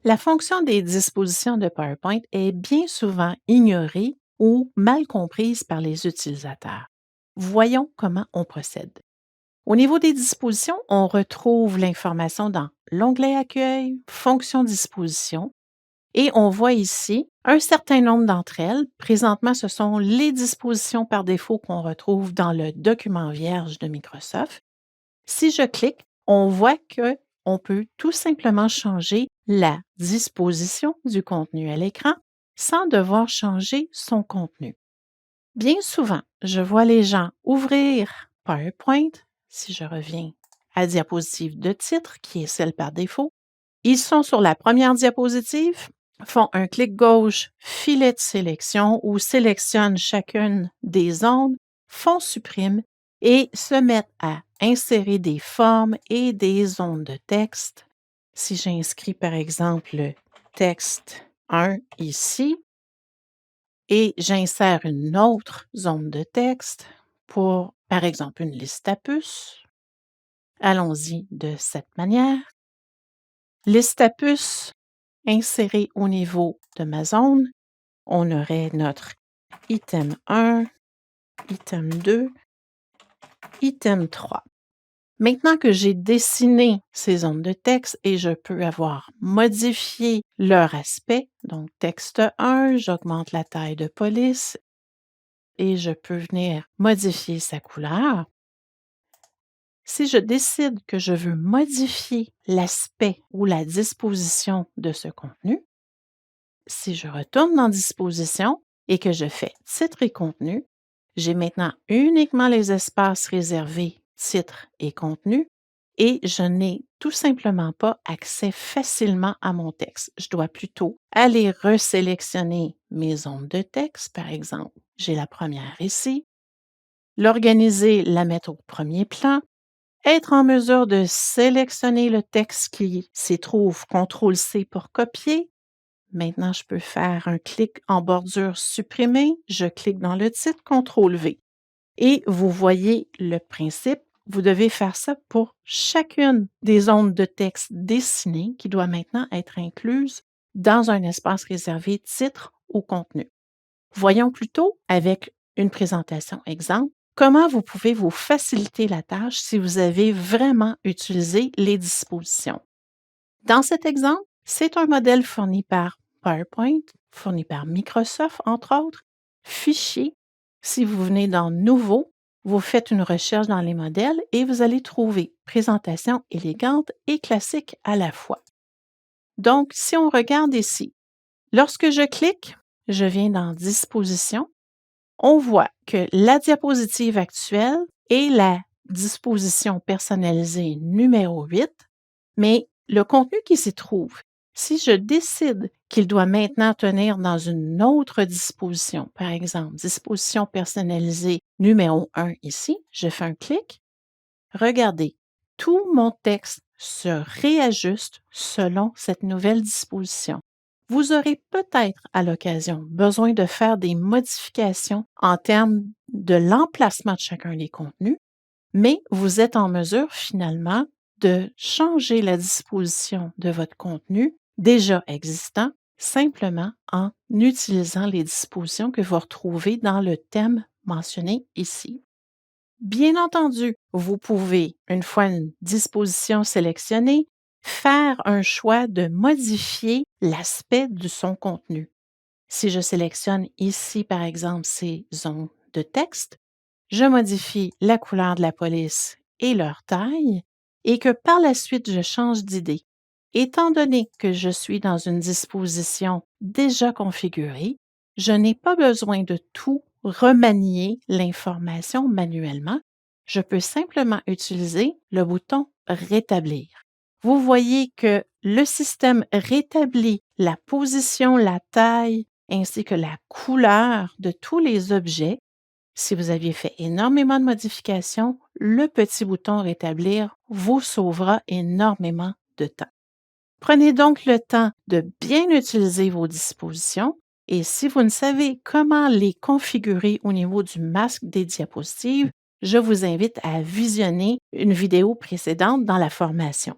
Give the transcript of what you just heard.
La fonction des dispositions de PowerPoint est bien souvent ignorée ou mal comprise par les utilisateurs. Voyons comment on procède. Au niveau des dispositions, on retrouve l'information dans l'onglet Accueil, Fonction disposition, et on voit ici un certain nombre d'entre elles. Présentement, ce sont les dispositions par défaut qu'on retrouve dans le document vierge de Microsoft. Si je clique, on voit qu'on peut tout simplement changer la disposition du contenu à l'écran sans devoir changer son contenu. Bien souvent, je vois les gens ouvrir PowerPoint. Si je reviens à diapositive de titre, qui est celle par défaut, ils sont sur la première diapositive, font un clic gauche, filet de sélection ou sélectionnent chacune des zones, font supprime et se mettent à insérer des formes et des zones de texte. Si j'inscris par exemple texte 1 ici et j'insère une autre zone de texte pour, par exemple, une liste à puces, allons-y de cette manière. Liste à puces insérée au niveau de ma zone, on aurait notre item 1, item 2, item 3. Maintenant que j'ai dessiné ces zones de texte et je peux avoir modifié leur aspect, donc texte 1, j'augmente la taille de police et je peux venir modifier sa couleur. Si je décide que je veux modifier l'aspect ou la disposition de ce contenu, si je retourne dans Disposition et que je fais Titre et contenu, j'ai maintenant uniquement les espaces réservés Titre et contenu et je n'ai tout simplement pas accès facilement à mon texte. Je dois plutôt aller resélectionner mes zones de texte, par exemple. J'ai la première ici, l'organiser, la mettre au premier plan, être en mesure de sélectionner le texte qui s'y trouve, CTRL-C pour copier. Maintenant, je peux faire un clic en bordure supprimée. Je clique dans le titre, CTRL-V. Et vous voyez le principe. Vous devez faire ça pour chacune des zones de texte dessinées qui doit maintenant être incluse dans un espace réservé titre ou contenu. Voyons plutôt avec une présentation exemple comment vous pouvez vous faciliter la tâche si vous avez vraiment utilisé les dispositions. Dans cet exemple, c'est un modèle fourni par PowerPoint, fourni par Microsoft, entre autres. Fichier, si vous venez dans Nouveau, vous faites une recherche dans les modèles et vous allez trouver présentation élégante et classique à la fois. Donc, si on regarde ici, lorsque je clique, je viens dans Disposition, on voit que la diapositive actuelle est la disposition personnalisée numéro 8, mais le contenu qui s'y trouve, si je décide qu'il doit maintenant tenir dans une autre disposition, par exemple, disposition personnalisée numéro 1 ici, je fais un clic. Regardez, tout mon texte se réajuste selon cette nouvelle disposition. Vous aurez peut-être à l'occasion besoin de faire des modifications en termes de l'emplacement de chacun des contenus, mais vous êtes en mesure finalement de changer la disposition de votre contenu déjà existant simplement en utilisant les dispositions que vous retrouvez dans le thème mentionné ici. Bien entendu, vous pouvez, une fois une disposition sélectionnée, faire un choix de modifier l'aspect de son contenu. Si je sélectionne ici, par exemple, ces zones de texte, je modifie la couleur de la police et leur taille et que par la suite, je change d'idée. Étant donné que je suis dans une disposition déjà configurée, je n'ai pas besoin de tout remanier l'information manuellement. Je peux simplement utiliser le bouton Rétablir. Vous voyez que le système rétablit la position, la taille ainsi que la couleur de tous les objets. Si vous aviez fait énormément de modifications, le petit bouton Rétablir vous sauvera énormément de temps. Prenez donc le temps de bien utiliser vos dispositions et si vous ne savez comment les configurer au niveau du masque des diapositives, je vous invite à visionner une vidéo précédente dans la formation.